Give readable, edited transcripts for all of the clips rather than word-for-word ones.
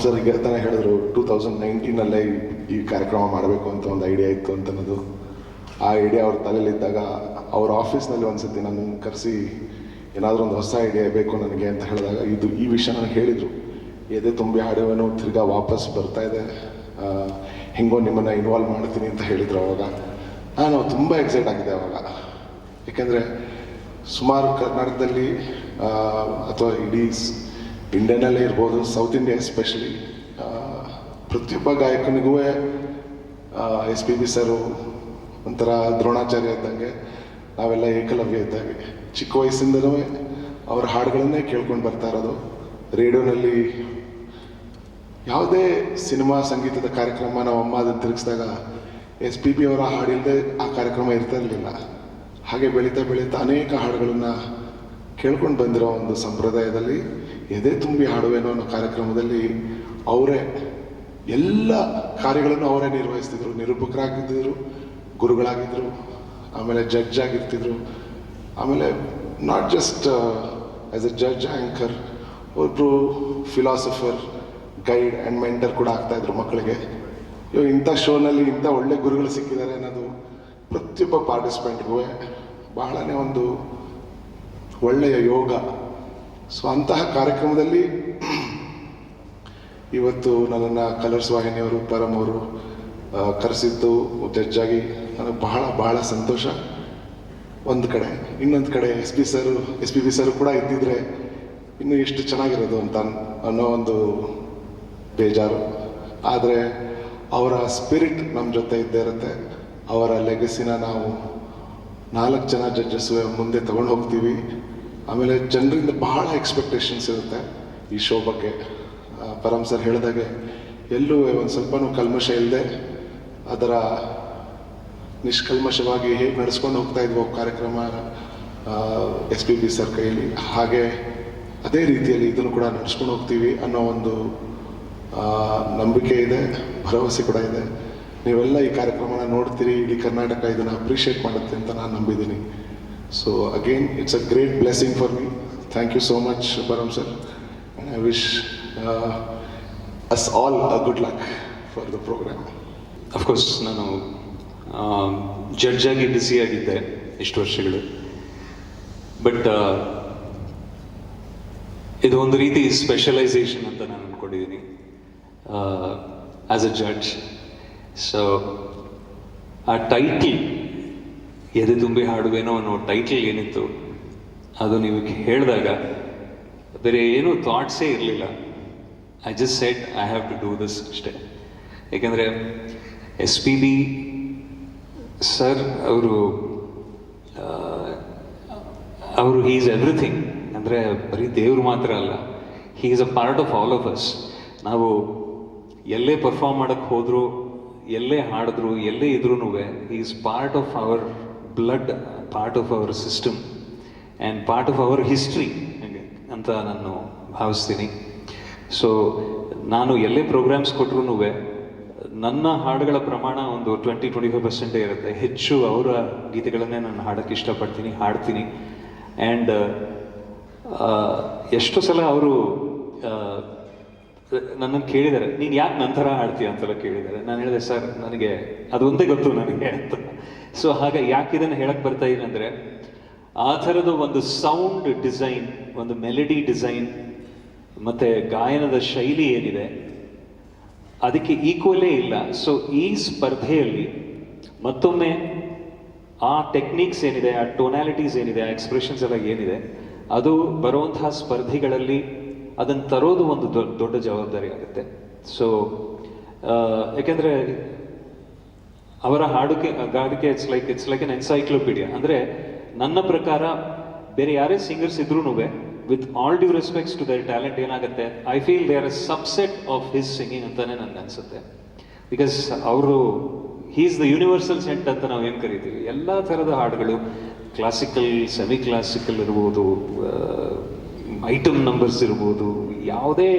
Sir ಈಗ ತಾನೇ ಹೇಳಿದ್ರು 2019 ಈ ಕಾರ್ಯಕ್ರಮ ಮಾಡಬೇಕು ಅಂತ ಒಂದು ಐಡಿಯಾ ಇತ್ತು ಅಂತ ಅನ್ನೋದು. ಆ ಐಡಿಯಾ ಅವ್ರ ತಲೆಯಲ್ಲಿದ್ದಾಗ ಅವ್ರ ಆಫೀಸ್ನಲ್ಲಿ ಒಂದ್ಸತಿ ನಾನು ಕರೆಸಿ ಏನಾದರೂ ಒಂದು ಹೊಸ ಐಡಿಯಾ ಬೇಕು ನನಗೆ ಅಂತ ಹೇಳಿದಾಗ ಈ ವಿಷಯ ನನಗೆ ಹೇಳಿದರು. ಎದೆ ತುಂಬಿ ಹಾಡುವೇನೋ ತಿರ್ಗಾ ವಾಪಸ್ ಬರ್ತಾ ಇದೆ, ಹೆಂಗೋ ನಿಮ್ಮನ್ನು ಇನ್ವಾಲ್ವ್ ಮಾಡ್ತೀನಿ ಅಂತ ಹೇಳಿದರು. ಅವಾಗ ನಾನು ತುಂಬ ಎಕ್ಸೈಟ್ ಆಗಿದೆ ಅವಾಗ. ಏಕೆಂದರೆ ಸುಮಾರು ಕರ್ನಾಟಕದಲ್ಲಿ ಅಥವಾ ಇಡೀ ಇಂಡಿಯಾನಲ್ಲೇ ಇರ್ಬೋದು, ಸೌತ್ ಇಂಡಿಯಾ ಎಸ್ಪೆಷಲಿ ಪ್ರತಿಯೊಬ್ಬ ಗಾಯಕನಿಗೂ SPB ಸರು ಒಂಥರ ದ್ರೋಣಾಚಾರ್ಯ ಇದ್ದಂಗೆ, ನಾವೆಲ್ಲ ಏಕಲವ್ಯ ಇದ್ದಾಗೆ. ಚಿಕ್ಕ ವಯಸ್ಸಿಂದಲೂ ಅವರ ಹಾಡುಗಳನ್ನೇ ಕೇಳ್ಕೊಂಡು ಬರ್ತಾ ಇರೋದು. ರೇಡಿಯೋನಲ್ಲಿ ಯಾವುದೇ ಸಿನಿಮಾ ಸಂಗೀತದ ಕಾರ್ಯಕ್ರಮ ನಮ್ಮಮ್ಮ ಅದನ್ನು ತಿರುಗಿಸಿದಾಗ SPB ಅವರ ಹಾಡಿಲ್ಲದೆ ಆ ಕಾರ್ಯಕ್ರಮ ಇರ್ತಾ ಇರಲಿಲ್ಲ. ಹಾಗೆ ಬೆಳೀತಾ ಬೆಳೀತಾ ಅನೇಕ ಹಾಡುಗಳನ್ನು ಕೇಳ್ಕೊಂಡು ಬಂದಿರೋ ಒಂದು ಸಂಪ್ರದಾಯದಲ್ಲಿ ಎದೆ ತುಂಬಿ ಹಾಡುವೇನೋ ಅನ್ನೋ ಕಾರ್ಯಕ್ರಮದಲ್ಲಿ ಅವರೇ ಎಲ್ಲ ಕಾರ್ಯಗಳನ್ನು ಅವರೇ ನಿರ್ವಹಿಸ್ತಿದ್ರು. ನಿರೂಪಕರಾಗಿದ್ದರು, ಗುರುಗಳಾಗಿದ್ದರು, ಆಮೇಲೆ ಜಡ್ಜ್ ಆಗಿರ್ತಿದ್ರು. ಆಮೇಲೆ not just as A judge anchor, ಒಬ್ಬರು ಫಿಲಾಸಫರ್, ಗೈಡ್ ಆ್ಯಂಡ್ ಮೆಂಟರ್ ಕೂಡ ಆಗ್ತಾಯಿದ್ರು ಮಕ್ಕಳಿಗೆ. ಇವಾಗ ಇಂಥ ಶೋನಲ್ಲಿ ಇಂಥ ಒಳ್ಳೆ ಗುರುಗಳು ಸಿಕ್ಕಿದ್ದಾರೆ ಅನ್ನೋದು ಪ್ರತಿಯೊಬ್ಬ ಪಾರ್ಟಿಸಿಪೆಂಟ್ಗೂ ಬಹಳನೇ ಒಂದು ಒಳ್ಳೆಯ ಯೋಗ. ಸೊ ಅಂತಹ ಕಾರ್ಯಕ್ರಮದಲ್ಲಿ ಇವತ್ತು ನನ್ನನ್ನು ಕಲರ್ಸ್ ವಾಹಿನಿಯವರು, ಪರಮ್ ಅವರು ಕರೆಸಿದ್ದು ಜಡ್ಜಾಗಿ ನನಗೆ ಬಹಳ ಸಂತೋಷ. ಒಂದು ಕಡೆ, ಇನ್ನೊಂದು ಕಡೆ SPB ಸರು ಕೂಡ ಇದ್ದಿದ್ರೆ ಇನ್ನೂ ಎಷ್ಟು ಚೆನ್ನಾಗಿರೋದು ಅಂತ ಅನ್ನೋ ಒಂದು ಬೇಜಾರು. ಆದರೆ ಅವರ ಸ್ಪಿರಿಟ್ ನಮ್ಮ ಜೊತೆ ಇದ್ದೇ ಇರುತ್ತೆ. ಅವರ ಲೆಗಸಿನ ನಾವು 4 ಜನ ಜಡ್ಜಸ್ಸು ಮುಂದೆ ತಗೊಂಡು ಹೋಗ್ತೀವಿ. ಆಮೇಲೆ ಜನರಿಂದ ಬಹಳ ಎಕ್ಸ್ಪೆಕ್ಟೇಷನ್ಸ್ ಇರುತ್ತೆ ಈ ಶೋ ಬಗ್ಗೆ. ಪರಮ್ ಸರ್ ಹೇಳಿದಾಗೆ ಎಲ್ಲೂ ಒಂದು ಸ್ವಲ್ಪನೂ ಕಲ್ಮಶ ಇಲ್ಲದೆ ಅದರ ನಿಷ್ಕಲ್ಮಶವಾಗಿ ಹೇಗೆ ನಡೆಸ್ಕೊಂಡು ಹೋಗ್ತಾ ಇದ್ವೋ ಕಾರ್ಯಕ್ರಮ SPB ಸರ್ ಕೈಯಲ್ಲಿ, ಹಾಗೆ ಅದೇ ರೀತಿಯಲ್ಲಿ ಇದನ್ನು ಕೂಡ ನಡೆಸ್ಕೊಂಡು ಹೋಗ್ತೀವಿ ಅನ್ನೋ ಒಂದು ನಂಬಿಕೆ ಇದೆ, ಭರವಸೆ ಕೂಡ ಇದೆ. ನೀವೆಲ್ಲ ಈ ಕಾರ್ಯಕ್ರಮನ ನೋಡ್ತೀರಿ, ಇಡೀ ಕರ್ನಾಟಕ ಇದನ್ನು ಅಪ್ರಿಷಿಯೇಟ್ ಮಾಡುತ್ತೆ ಅಂತ ನಾನು ನಂಬಿದ್ದೀನಿ. So again it's a great blessing for me. Thank you so much Param sir, and I wish us all a good luck for the programme. Of course ನಾನು ಜಡ್ಜ್ ಆಗಿ ಬ್ಯುಸಿಯಾಗಿದ್ದೆ ಇಷ್ಟು ವರ್ಷಗಳು. ಬಟ್ ಇದು ಒಂದು ರೀತಿ ಸ್ಪೆಷಲೈಸೇಷನ್ ಅಂತ ನಾನು ಅಂದ್ಕೊಂಡಿದ್ದೀನಿ ಆ್ಯಸ್ ಅ ಜಡ್ಜ್. ಸೊ ಆ ಟೈಟಲ್ ಎದೆ ತುಂಬಿ ಹಾಡುವೇನೋ ಅನ್ನೋ ಟೈಟಲ್ ಏನಿತ್ತು ಅದು ನೀವು ಹೇಳಿದಾಗ ಬೇರೆ ಏನೂ ಥಾಟ್ಸೇ ಇರಲಿಲ್ಲ. I just said I have to do this ಅಷ್ಟೇ. ಏಕೆಂದರೆ SPB ಸರ್ ಅವರು ಹೀ ಈಸ್ ಎವ್ರಿಥಿಂಗ್. ಅಂದರೆ ಬರೀ ದೇವರು ಮಾತ್ರ ಅಲ್ಲ, he is a part of all of us. ನಾವು ಎಲ್ಲೇ ಪರ್ಫಾರ್ಮ್ ಮಾಡೋಕ್ಕೆ ಹೋದರೂ, ಎಲ್ಲೇ ಹಾಡಿದ್ರು, ಎಲ್ಲೇ ಇದ್ರೂ he is part of our blood, part of our system and part of our history ಅಂತ ನಾನು ಭಾವಿಸ್ತೀನಿ. ಸೊ ನಾನು ಎಲ್ಲೇ ಪ್ರೋಗ್ರಾಮ್ಸ್ ಕೊಟ್ಟರು ನನ್ನ ಹಾಡುಗಳ ಪ್ರಮಾಣ ಒಂದು 20-25% ಇರುತ್ತೆ. ಹೆಚ್ಚು ಅವರ ಗೀತೆಗಳನ್ನೇ ನಾನು ಹಾಡೋಕ್ಕೆ ಇಷ್ಟಪಡ್ತೀನಿ, ಹಾಡ್ತೀನಿ. ಆ್ಯಂಡ್ ಎಷ್ಟೋ ಸಲ ಅವರು ನನ್ನನ್ನು ಕೇಳಿದ್ದಾರೆ, ನೀನು ಯಾಕೆ ನನ್ನ ಥರ ಹಾಡ್ತೀಯ ಅಂತೆಲ್ಲ ಕೇಳಿದ್ದಾರೆ. ನಾನು ಹೇಳಿದೆ, ಸರ್ ನನಗೆ ಅದೊಂದೇ ಗೊತ್ತು ನನಗೆ ಅಂತ. ಸೊ ಹಾಗೆ ಯಾಕೆ ಇದನ್ನು ಹೇಳಕ್ಕೆ ಬರ್ತಾ ಇದ್ದೀನಿ ಅಂದರೆ, ಆ ಥರದ ಒಂದು ಸೌಂಡ್ ಡಿಸೈನ್, ಒಂದು ಮೆಲಡಿ ಡಿಸೈನ್ ಮತ್ತು ಗಾಯನದ ಶೈಲಿ ಏನಿದೆ ಅದಕ್ಕೆ ಈಕ್ವಲೇ ಇಲ್ಲ. ಸೊ ಈ ಸ್ಪರ್ಧೆಯಲ್ಲಿ ಮತ್ತೊಮ್ಮೆ ಆ ಟೆಕ್ನಿಕ್ಸ್ ಏನಿದೆ, ಆ ಟೋನಾಲಿಟೀಸ್ ಏನಿದೆ, ಆ ಎಕ್ಸ್ಪ್ರೆಷನ್ಸ್ ಎಲ್ಲ ಏನಿದೆ, ಅದು ಬರುವಂತಹ ಸ್ಪರ್ಧೆಗಳಲ್ಲಿ ಅದನ್ನು ತರೋದು ಒಂದು ದೊಡ್ಡ ಜವಾಬ್ದಾರಿ ಆಗುತ್ತೆ. ಸೊ ಯಾಕೆಂದರೆ ಅವರ ಗಾಡಿಕೆ ಇಟ್ಸ್ ಲೈಕ್ ಎನ್ ಎನ್ಸೈಕ್ಲೋಪೀಡಿಯಾ. ಅಂದರೆ ನನ್ನ ಪ್ರಕಾರ ಬೇರೆ ಯಾರೇ ಸಿಂಗರ್ಸ್ ಇದ್ರೂ with all due respects to their talent ಏನಾಗುತ್ತೆ, I feel they are a subset of his singing ಅಂತಲೇ ನನಗೆ ಅನಿಸುತ್ತೆ. ಬಿಕಾಸ್ ಅವರು he is the universal saint ಅಂತ ನಾವು ಏನು ಕರಿತೀವಿ. ಎಲ್ಲ ಥರದ ಹಾಡುಗಳು, ಕ್ಲಾಸಿಕಲ್, ಸೆಮಿ ಕ್ಲಾಸಿಕಲ್ ಇರ್ಬೋದು, ಐಟಮ್ ನಂಬರ್ಸ್ ಇರ್ಬೋದು, ಯಾವುದೇ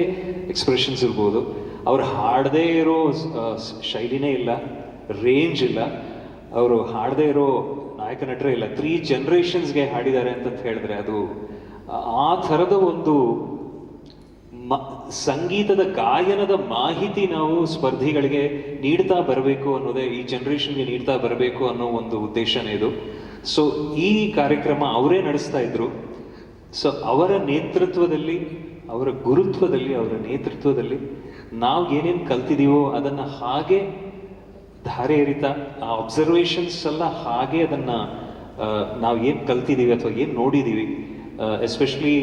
ಎಕ್ಸ್ಪ್ರೆಷನ್ಸ್ ಇರ್ಬೋದು, ಅವ್ರು ಹಾಡದೇ ಇರೋ ಶೈಲಿನೇ ಇಲ್ಲ, ರೇಂಜ್ ಇಲ್ಲ. ಅವರು ಹಾಡದೇ ಇರೋ ನಾಯಕ ನಟರೇ ಇಲ್ಲ. 3 ಜನರೇಷನ್ಸ್ಗೆ ಹಾಡಿದ್ದಾರೆ ಅಂತ ಹೇಳಿದ್ರೆ ಅದು ಆ ಥರದ ಒಂದು ಸಂಗೀತದ ಗಾಯನದ ಮಾಹಿತಿ ನಾವು ಸ್ಪರ್ಧಿಗಳಿಗೆ ನೀಡ್ತಾ ಬರಬೇಕು ಅನ್ನೋದೇ, ಈ ಜನರೇಷನ್ಗೆ ನೀಡ್ತಾ ಬರಬೇಕು ಅನ್ನೋ ಒಂದು ಉದ್ದೇಶನೇ ಇದು. ಸೊ ಈ ಕಾರ್ಯಕ್ರಮ ಅವರೇ ನಡೆಸ್ತಾ ಇದ್ರು. ಸೊ ಅವರ ನೇತೃತ್ವದಲ್ಲಿ, ಅವರ ಗುರುತ್ವದಲ್ಲಿ, ಅವರ ನೇತೃತ್ವದಲ್ಲಿ ನಾವು ಏನೇನು ಕಲ್ತಿದ್ದೀವೋ ಅದನ್ನು ಹಾಗೆ ಧಾರೆ ಎರಿತಾ, ಆ ಅಬ್ಸರ್ವೇಷನ್ಸ್ ಎಲ್ಲ ಹಾಗೆ ಅದನ್ನು ನಾವು ಏನು ಕಲ್ತಿದ್ದೀವಿ ಅಥವಾ ಏನು ನೋಡಿದ್ದೀವಿ, ಎಸ್ಪೆಷಲಿ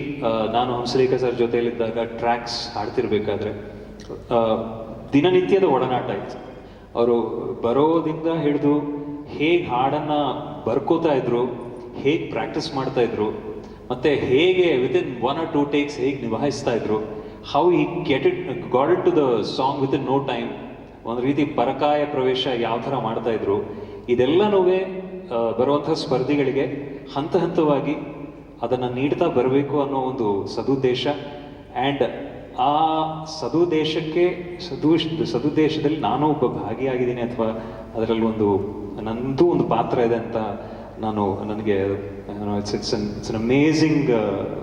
ನಾನು ಹಂಸಲೇಖ ಸರ್ ಜೊತೆಯಲ್ಲಿದ್ದಾಗ ಟ್ರ್ಯಾಕ್ಸ್ ಹಾಡ್ತಿರ್ಬೇಕಾದ್ರೆ ದಿನನಿತ್ಯದ ಒಡನಾಟ ಇತ್ತು. ಅವರು ಬರೋದಿಂದ ಹಿಡಿದು ಹೇಗೆ ಹಾಡನ್ನು ಬರ್ಕೋತಾ ಇದ್ರು, ಹೇಗೆ ಪ್ರಾಕ್ಟೀಸ್ ಮಾಡ್ತಾ ಇದ್ರು, ಮತ್ತು ಹೇಗೆ ವಿತಿನ್ 1 or 2 ಟೇಕ್ಸ್ ಹೇಗೆ ನಿಭಾಯಿಸ್ತಾ ಇದ್ರು, how I got it to the song within no time, ಒಂದು ರೀತಿ ಪರಕಾಯ ಪ್ರವೇಶ ಯಾವ ಥರ ಮಾಡ್ತಾ ಇದ್ರು, ಇದೆಲ್ಲನೂ ಬರುವಂಥ ಸ್ಪರ್ಧಿಗಳಿಗೆ ಹಂತ ಹಂತವಾಗಿ ಅದನ್ನು ನೀಡ್ತಾ ಬರಬೇಕು ಅನ್ನೋ ಒಂದು ಸದುದ್ದೇಶ. ಆ್ಯಂಡ್ ಆ ಸದುದ್ದೇಶದಲ್ಲಿ ನಾನು ಒಬ್ಬ ಭಾಗಿಯಾಗಿದ್ದೀನಿ, ಅಥವಾ ಅದರಲ್ಲಿ ನಂದು ಒಂದು ಪಾತ್ರ ಇದೆ ಅಂತ ನನಗೆ ಇಟ್ಸ್ ಅನ್ ಅಮೇಝಿಂಗ್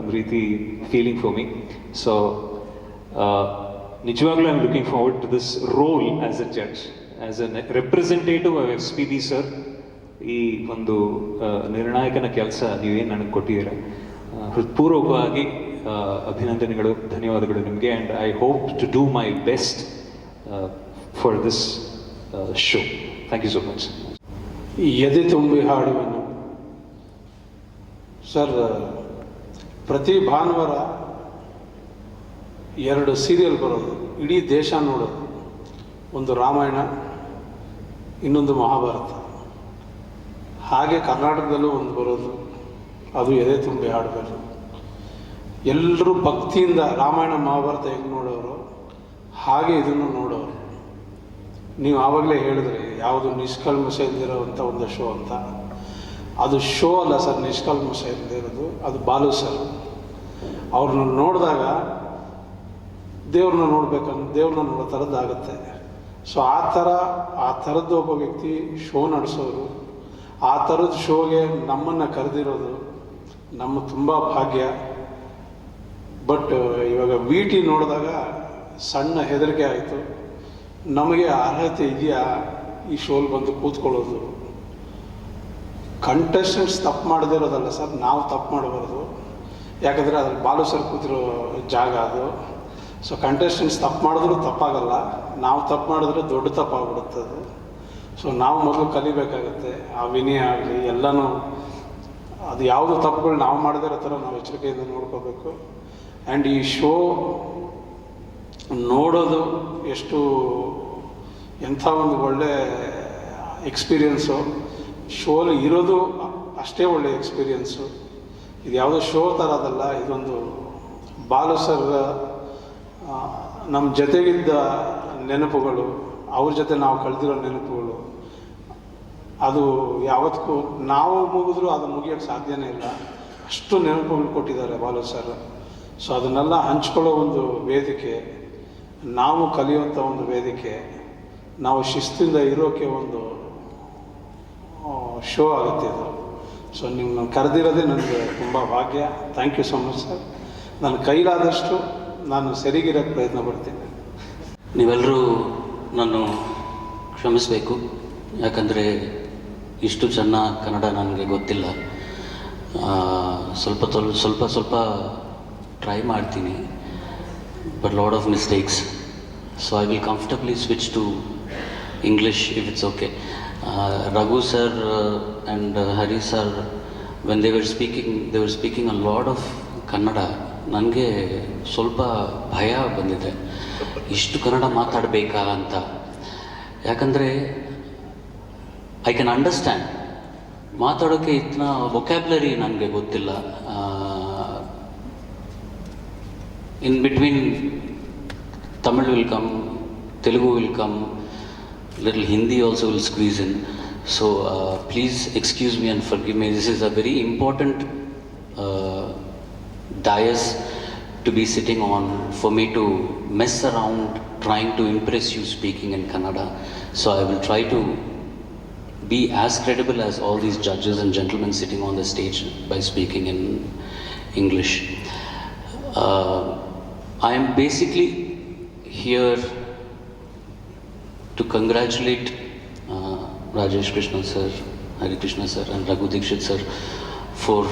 ಒಂದು ರೀತಿ ಫೀಲಿಂಗ್ ಫಾರ್ ಮಿ. ಸೊ ನಿಜವಾಗ್ಲೂ I am looking forward to this role as a judge, as a representative of SPB sir. ಈ ಒಂದು ನಿರ್ಣಾಯಕನ ಕೆಲಸ ನೀವೇನು ನನಗೆ ಕೊಟ್ಟಿದ್ದೀರ, ಹೃತ್ಪೂರ್ವಕವಾಗಿ ಅಭಿನಂದನೆಗಳು, ಧನ್ಯವಾದಗಳು ನಿಮಗೆ. And I hope to do my best for this show. Thank you so much. ಎದೆ ತುಂಬಿ ಹಾಡುವೆನು ಸರ್. ಪ್ರತಿ ಭಾನುವಾರ 2 ಸೀರಿಯಲ್ ಬರೋದು, ಇಡೀ ದೇಶ ನೋಡೋದು. ಒಂದು ರಾಮಾಯಣ, ಇನ್ನೊಂದು ಮಹಾಭಾರತ. ಹಾಗೆ ಕರ್ನಾಟಕದಲ್ಲೂ ಒಂದು ಬರೋದು, ಅದು ಎದೆ ತುಂಬಿ ಹಾಡಬೇಕು. ಎಲ್ಲರೂ ಭಕ್ತಿಯಿಂದ ರಾಮಾಯಣ ಮಹಾಭಾರತ ಹೆಂಗೆ ನೋಡೋರು ಹಾಗೆ ಇದನ್ನು ನೋಡೋರು. ನೀವು ಆವಾಗಲೇ ಹೇಳಿದ್ರಿ ಯಾವುದು ನಿಷ್ಕಲ್ಮಶ ಇಲ್ದಿರೋವಂಥ ಒಂದು ಶೋ ಅಂತ. ಅದು ಶೋ ಅಲ್ಲ ಸರ್, ನಿಷ್ಕಲ್ಮಶ ಇಲ್ದಿರೋದು ಅದು ಬಾಲು ಸರ್. ಅವ್ರನ್ನ ನೋಡಿದಾಗ ದೇವ್ರನ್ನ ನೋಡೋ ಥರದ್ದಾಗುತ್ತೆ. ಸೊ ಆ ಥರದ್ದು ಒಬ್ಬ ವ್ಯಕ್ತಿ ಶೋ ನಡೆಸೋರು, ಆ ಥರದ ಶೋಗೆ ನಮ್ಮನ್ನು ಕರೆದಿರೋದು ನಮ್ಮ ತುಂಬ ಭಾಗ್ಯ. ಬಟ್ ಇವಾಗ VT ನೋಡಿದಾಗ ಸಣ್ಣ ಹೆದರಿಕೆ ಆಯಿತು, ನಮಗೆ ಅರ್ಹತೆ ಇದೆಯಾ ಈ ಶೋಲ್ಲಿ ಬಂದು ಕೂತ್ಕೊಳ್ಳೋದು. ಕಂಟೆಸ್ಟೆಂಟ್ಸ್ ತಪ್ಪು ಮಾಡದಿರೋದಲ್ಲ ಸರ್, ನಾವು ತಪ್ಪು ಮಾಡಬಾರ್ದು. ಯಾಕಂದರೆ ಅದ್ರಲ್ಲಿ ಬಾಲು ಸರ್ ಕೂತಿರೋ ಜಾಗ ಅದು. ಸೊ ಕಂಟೆಸ್ಟೆಂಟ್ಸ್ ತಪ್ಪು ಮಾಡಿದ್ರೂ ತಪ್ಪಾಗಲ್ಲ, ನಾವು ತಪ್ಪು ಮಾಡಿದ್ರೆ ದೊಡ್ಡ ತಪ್ಪಾಗ್ಬಿಡುತ್ತೆ ಅದು. ಸೊ ನಾವು ಮೊದಲು ಕಲಿಬೇಕಾಗತ್ತೆ. ಆ ವಿನಯ ಆಗಲಿ ಎಲ್ಲನೂ, ಅದು ಯಾವುದು ತಪ್ಪುಗಳು ನಾವು ಮಾಡದಿರೋ ಥರ ನಾವು ಎಚ್ಚರಿಕೆಯಿಂದ ನೋಡ್ಕೋಬೇಕು. ಆ್ಯಂಡ್ ಈ ಶೋ ನೋಡೋದು ಎಂಥ ಒಂದು ಒಳ್ಳೆ ಎಕ್ಸ್ಪೀರಿಯೆನ್ಸು. ಶೋಲಿ ಇರೋದು ಅಷ್ಟೇ ಒಳ್ಳೆ ಎಕ್ಸ್ಪೀರಿಯೆನ್ಸು. ಇದು ಯಾವುದೋ ಶೋ ಥರ ಅದಲ್ಲ, ಇದೊಂದು ಬಾಲು ಸರ್ ನಮ್ಮ ಜೊತೆಗಿದ್ದ ನೆನಪುಗಳು, ಅವ್ರ ಜೊತೆ ನಾವು ಕಳೆದಿರೋ ನೆನಪುಗಳು, ಅದು ಯಾವತ್ತೂ ನಾವು ಮುಗಿದ್ರೂ ಅದು ಮುಗಿಯೋಕ್ಕೆ ಸಾಧ್ಯನೇ ಇಲ್ಲ. ಅಷ್ಟು ನೆನಪುಗಳು ಕೊಟ್ಟಿದ್ದಾರೆ ಬಾಲು ಸರ್. ಸೊ ಅದನ್ನೆಲ್ಲ ಹಂಚ್ಕೊಳ್ಳೋ ಒಂದು ವೇದಿಕೆ, ನಾವು ಕಲಿಯುವಂಥ ಒಂದು ವೇದಿಕೆ, ನಾವು ಶಿಸ್ತಿಂದ ಇರೋಕ್ಕೆ ಒಂದು ಶೋ ಆಗುತ್ತೆ ಇದು. ಸೊ ನಿಮ್ಮನ್ನು ಕರೆದಿರೋದೇ ನನಗೆ ತುಂಬ ಭಾಗ್ಯ. Thank you so much sir. ನನ್ನ ಕೈಲಾದಷ್ಟು ನಾನು ಸರಿಗಿರೋಕ್ಕೆ ಪ್ರಯತ್ನ ಪಡ್ತೀನಿ. ನೀವೆಲ್ಲರೂ ನಾನು ಕ್ಷಮಿಸಬೇಕು, ಯಾಕಂದರೆ ಇಷ್ಟು ಚೆನ್ನಾಗಿ ಕನ್ನಡ ನನಗೆ ಗೊತ್ತಿಲ್ಲ. ಸ್ವಲ್ಪ ಟ್ರೈ ಮಾಡ್ತೀನಿ, but lot of mistakes. So I will comfortably switch to English if it's okay. Raghu sir and Hari sir, when they were speaking a lot of Kannada. ನನಗೆ ಸ್ವಲ್ಪ ಭಯ ಬಂದಿದೆ, ಇಷ್ಟು ಕನ್ನಡ ಮಾತಾಡಬೇಕಾ ಅಂತ. ಯಾಕಂದರೆ ಐ ಕ್ಯಾನ್ ಅಂಡರ್ಸ್ಟ್ಯಾಂಡ್, ಮಾತಾಡೋಕ್ಕೆ ಇತನ vocabulary ನನಗೆ ಗೊತ್ತಿಲ್ಲ. In between Tamil will come, Telugu will come, little Hindi also will squeeze in. So please excuse me and forgive me. This is a very important dais to be sitting on for me to mess around trying to impress you speaking in Kannada. So I will try to be as credible as all these judges and gentlemen sitting on the stage by speaking in English. I am basically here to congratulate Rajesh Krishna sir, Hari Krishna sir, and Raghu Dikshit sir for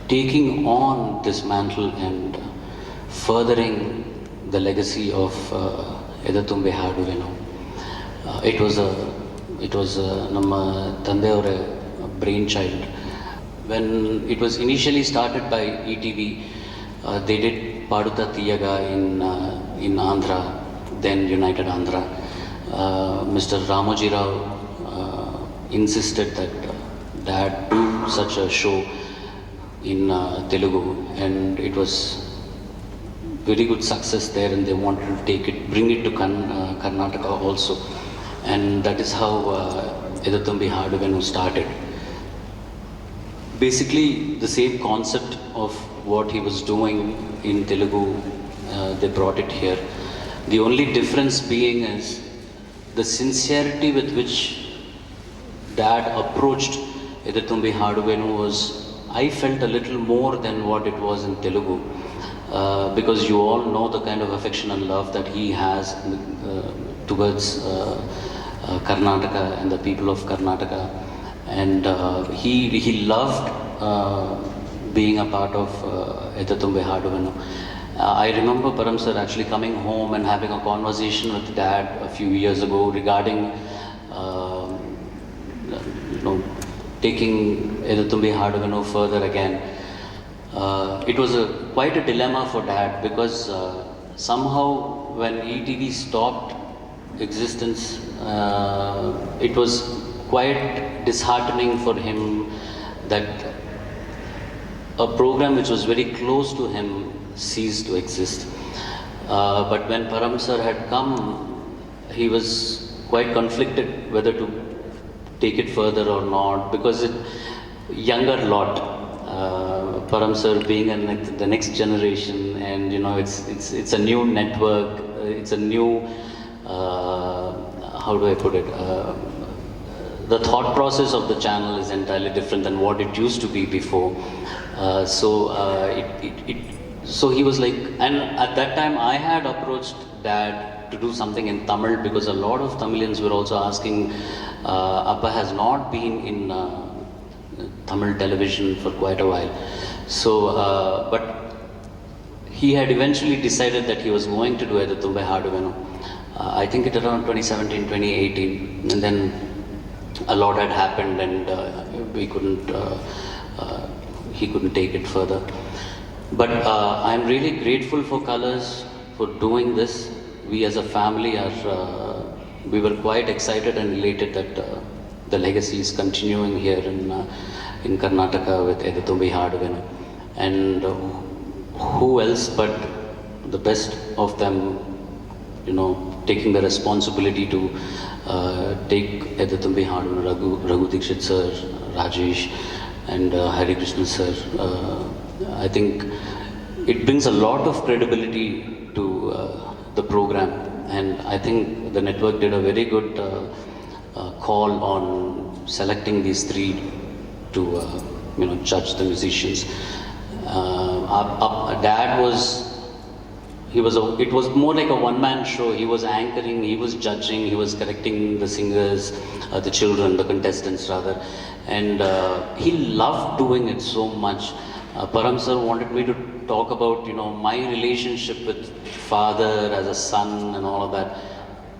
taking on this mantle and furthering the legacy of Edatumbe Haduvenu. It was Namma Tandeyavara brainchild. When it was initially started by ETV, they did Paduta Tiyaga in Andhra, then United Andhra. Mr. Ramoji Rao insisted that Dad do such a show in Telugu, and it was very good success there, and they wanted to bring it to Karnataka also, and that is how Edatumbi Haduvenu started. Basically, the same concept of what he was doing in Telugu, they brought it here. The only difference being is the sincerity with which Dad approached Edatumbi Haduvenu was, I felt a little more than what it was in Telugu, because you all know the kind of affection and love that he has towards Karnataka and the people of Karnataka, and he loved being a part of Edatumbe Haduvenu. I remember Param sir actually coming home and having a conversation with Dad a few years ago regarding taking Edatumbe Haduvenu further again. It was quite a dilemma for Dad, because somehow when ETV stopped existence, it was quite disheartening for him that a program which was very close to him ceased to exist. But when Param sir had come, he was quite conflicted whether to take it further or not, because younger lot, Param sir being the next generation, and it's a new network, it's a new how do I put it, the thought process of the channel is entirely different than what it used to be before. So he was like, and at that time I had approached Dad to do something in Tamil, because a lot of Tamilians were also asking, Appa has not been in Tamil television for quite a while. So, but he had eventually decided that he was going to do Edatumbe Haduvenu. I think it around 2017, 2018, and then a lot had happened, and he couldn't take it further. But I'm really grateful for Colors for doing this. We as a family we were quite excited and elated that the legacy is continuing here in Karnataka with Edatumbe Haduvenu. And who else but the best of them, taking the responsibility to take Edatumbe Haduvenu, Raghu Dikshit sir, Rajesh, and Hari Krishna sir. I think it brings a lot of credibility to the program, and I think the network did a very good call on selecting these three to judge the musicians. Dad it was more like a one-man show. He was anchoring, he was judging, he was correcting the singers, the children, the contestants rather, and he loved doing it so much. Param sir wanted me to talk about, my relationship with father as a son and all of that.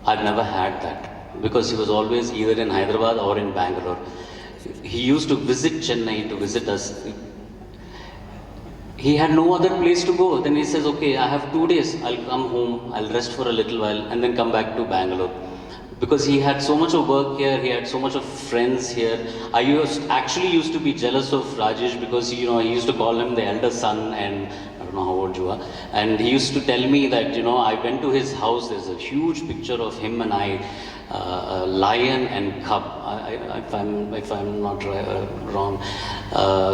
I've never had that, because he was always either in Hyderabad or in Bangalore. He used to visit Chennai to visit us. He had no other place to go. Then he says, okay, I have 2 days. I'll come home, I'll rest for a little while, and then come back to Bangalore. Because he had so much of work here, he had so much of friends here. I actually used to be jealous of Rajesh, because he used to call him the elder son, and I don't know how old you are. And he used to tell me that, I went to his house, there's a huge picture of him and I, lion and cub, if I'm not wrong.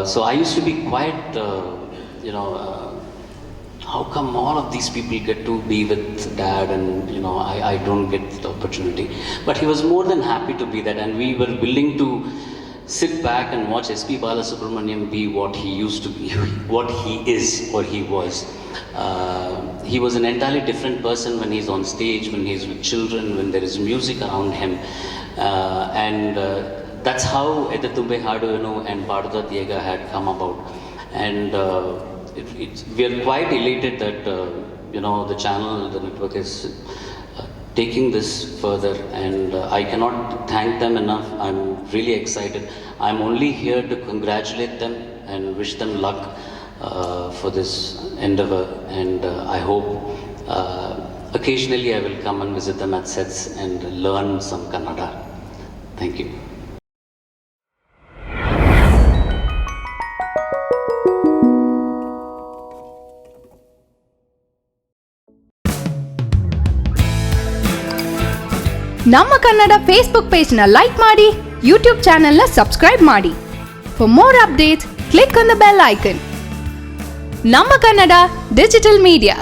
So I used to be quite, how come all of these people get to be with Dad and I don't get the opportunity? But he was more than happy to be that, and we were willing to sit back and watch SP Balasubramaniam be what he used to be, what he is or he was. He was an entirely different person when he's on stage, when he's with children, when there is music around him. And that's how Edatumbe Haduenu and Paduda Diega had come about. And we are quite elated that the channel, the network is taking this further, and I cannot thank them enough. I'm really excited. I'm only here to congratulate them and wish them luck for this endeavor, and I hope occasionally I will come and visit them at sets and learn some Kannada. Thank you. ನಮ್ಮ Kannada Facebook ಪೇಜ್ನ like ಮಾಡಿ, YouTube ಚಾನೆಲ್ನ subscribe ಮಾಡಿ. For more updates click on the bell icon. ನಮ್ಮ Kannada digital media.